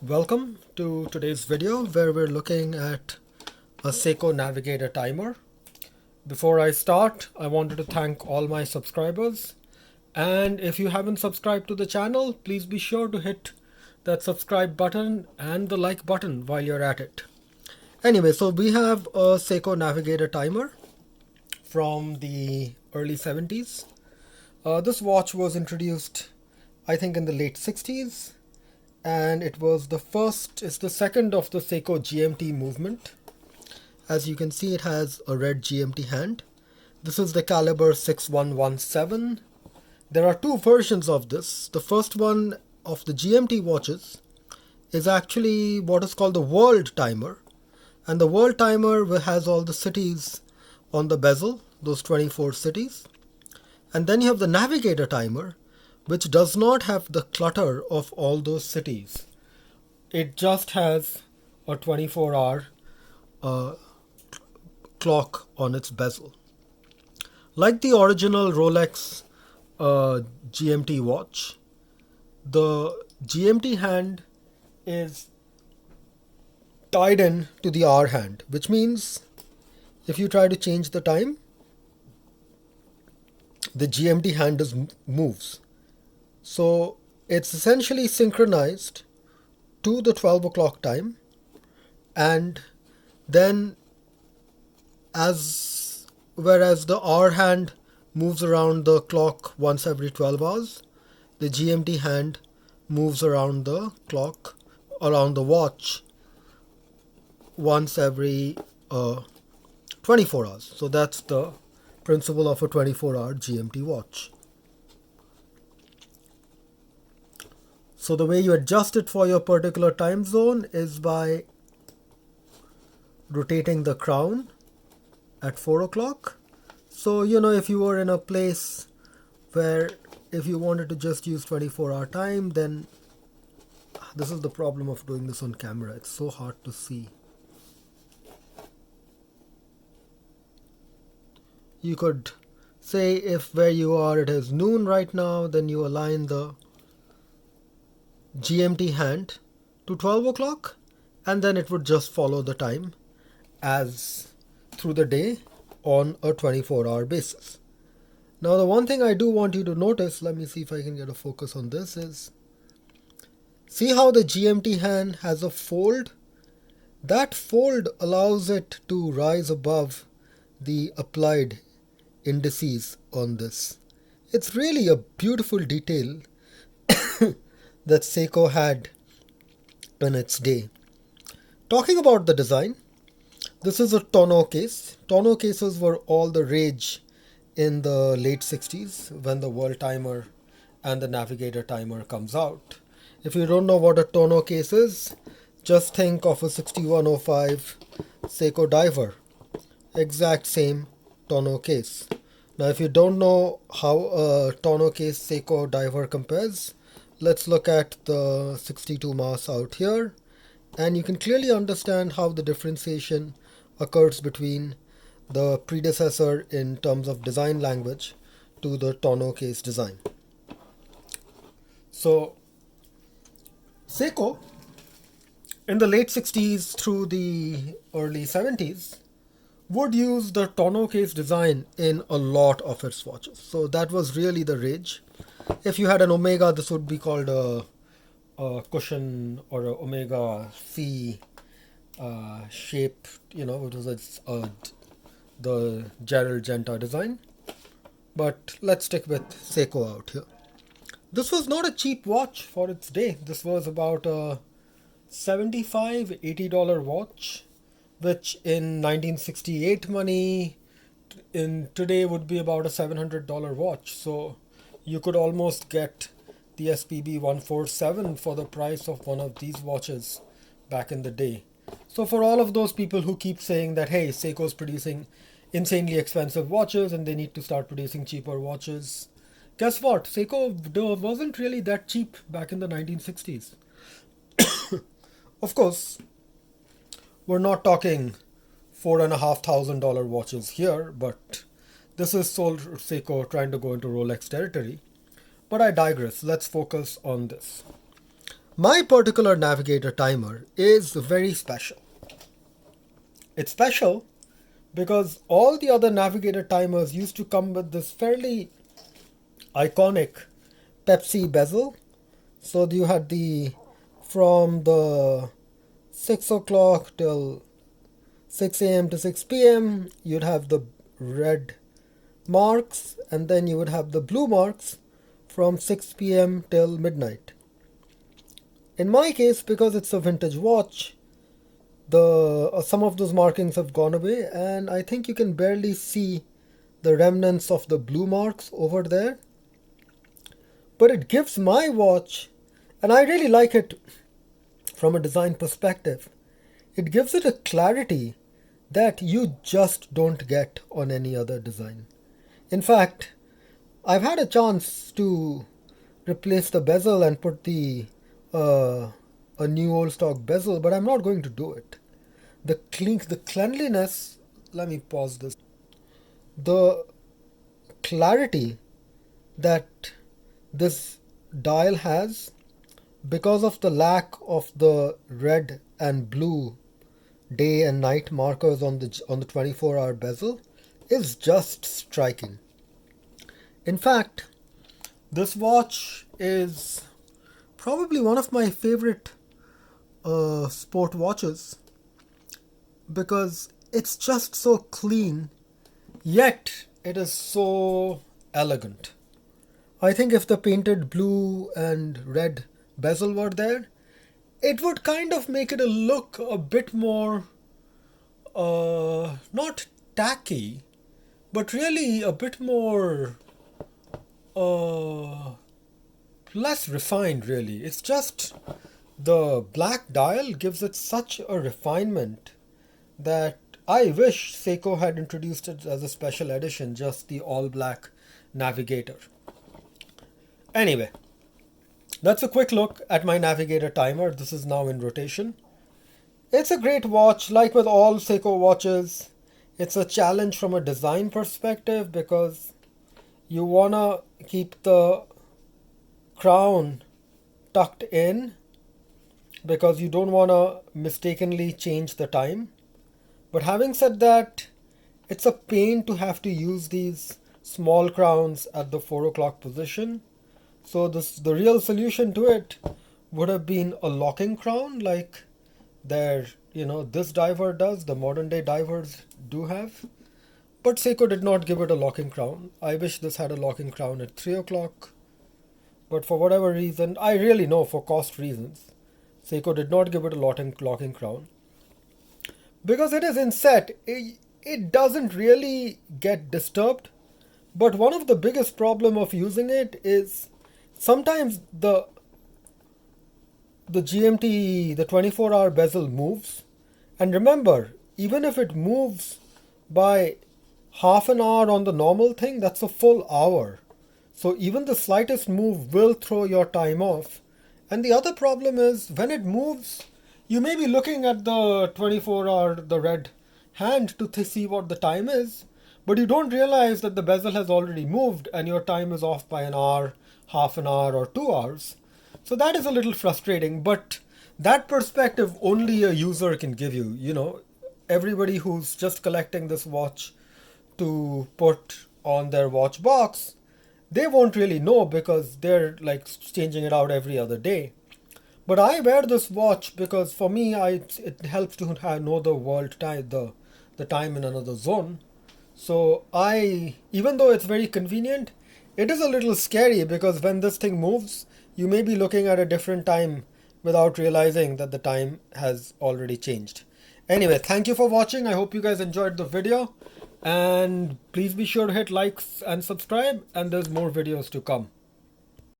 Welcome to today's video where we're looking at a Seiko Navigator Timer. Before I start, I wanted to thank all my subscribers, and if you haven't subscribed to the channel, please be sure to hit that subscribe button and the like button while you're at it. Anyway, so we have a Seiko Navigator Timer from the early 70s. This watch was introduced, I think, in the late 60s, and it's the second of the Seiko GMT movement. As you can see, it has a red GMT hand. This is the caliber 6117. There are two versions of this. The first one of the GMT watches is actually what is called the world timer. And the world timer has all the cities on the bezel, those 24 cities. And then you have the navigator timer, which does not have the clutter of all those cities. It just has a 24-hour clock on its bezel. Like the original Rolex GMT watch, the GMT hand is tied in to the hour hand, which means if you try to change the time, the GMT hand moves. So it's essentially synchronized to the 12 o'clock time, and then whereas the hour hand moves around the clock once every 12 hours, the GMT hand moves around the clock, around the watch, once every 24 hours. So that's the principle of a 24-hour GMT watch. So the way you adjust it for your particular time zone is by rotating the crown at 4 o'clock. So, if you were in a place where if you wanted to just use 24-hour time, then this is the problem of doing this on camera. It's so hard to see. You could say if where you are it is noon right now, then you align the GMT hand to 12 o'clock, and then it would just follow the time as through the day on a 24-hour basis. Now, the one thing I do want you to notice, let me see if I can get a focus on this, is see how the GMT hand has a fold? That fold allows it to rise above the applied indices on this. It's really a beautiful detail that Seiko had in its day. Talking about the design, this is a tonneau case. Tonneau cases were all the rage in the late 60s when the world timer and the navigator timer comes out. If you don't know what a tonneau case is, just think of a 6105 Seiko diver. Exact same tonneau case. Now, if you don't know how a tonneau case Seiko diver compares, let's look at the 62 mass out here, and you can clearly understand how the differentiation occurs between the predecessor in terms of design language to the tonneau case design. So Seiko in the late 60s through the early 70s would use the tonneau case design in a lot of its watches. So that was really the rage. If you had an Omega, this would be called a cushion or a Omega C shape. It was the Gerald Genta design. But let's stick with Seiko out here. This was not a cheap watch for its day. This was about a $75, $80 watch, which in 1968 money in today would be about a $700 watch. So you could almost get the SPB 147 for the price of one of these watches back in the day. So for all of those people who keep saying that, hey, Seiko's producing insanely expensive watches and they need to start producing cheaper watches, guess what? Seiko wasn't really that cheap back in the 1960s. Of course, we're not talking $4,500 watches here, but this is Seiko trying to go into Rolex territory. But I digress. Let's focus on this. My particular Navigator timer is very special. It's special because all the other Navigator timers used to come with this fairly iconic Pepsi bezel. So you had from the 6 o'clock till 6 a.m. to 6 p.m. you'd have the red marks, and then you would have the blue marks from 6 p.m. till midnight. In my case, because it's a vintage watch, the some of those markings have gone away, and I think you can barely see the remnants of the blue marks over there. But it gives my watch, and I really like it from a design perspective, it gives it a clarity that you just don't get on any other design. In fact, I've had a chance to replace the bezel and put a new old stock bezel, but I'm not going to do it. The cleanliness, let me pause this. The clarity that this dial has, because of the lack of the red and blue day and night markers on the 24-hour bezel, is just striking. In fact, this watch is probably one of my favorite sport watches because it's just so clean, yet it is so elegant. I think if the painted blue and red bezel were there, it would kind of make it look a bit more, not tacky, but really a bit more, less refined really. It's just the black dial gives it such a refinement that I wish Seiko had introduced it as a special edition, just the all black Navigator. Anyway, that's a quick look at my Navigator timer. This is now in rotation. It's a great watch, like with all Seiko watches. It's a challenge from a design perspective because you wanna keep the crown tucked in because you don't wanna mistakenly change the time. But having said that, it's a pain to have to use these small crowns at the 4 o'clock position. So the real solution to it would have been a locking crown like this diver does, the modern day divers do have. But Seiko did not give it a locking crown. I wish this had a locking crown at 3 o'clock. But for whatever reason, I really know for cost reasons, Seiko did not give it a locking crown. Because it is inset, it doesn't really get disturbed. But one of the biggest problem of using it is sometimes the GMT, the 24-hour bezel moves. And remember, even if it moves by half an hour on the normal thing, that's a full hour. So even the slightest move will throw your time off. And the other problem is when it moves, you may be looking at the 24-hour, the red hand to see what the time is, but you don't realize that the bezel has already moved and your time is off by an hour, half an hour, or 2 hours. So that is a little frustrating, but that perspective only a user can give you. You know, everybody who's just collecting this watch to put on their watch box, they won't really know because they're like changing it out every other day. But I wear this watch because for me, it helps to know the world time, the time in another zone. So even though it's very convenient, it is a little scary because when this thing moves, you may be looking at a different time without realizing that the time has already changed. Anyway, thank you for watching. I hope you guys enjoyed the video. And please be sure to hit likes and subscribe, and there's more videos to come.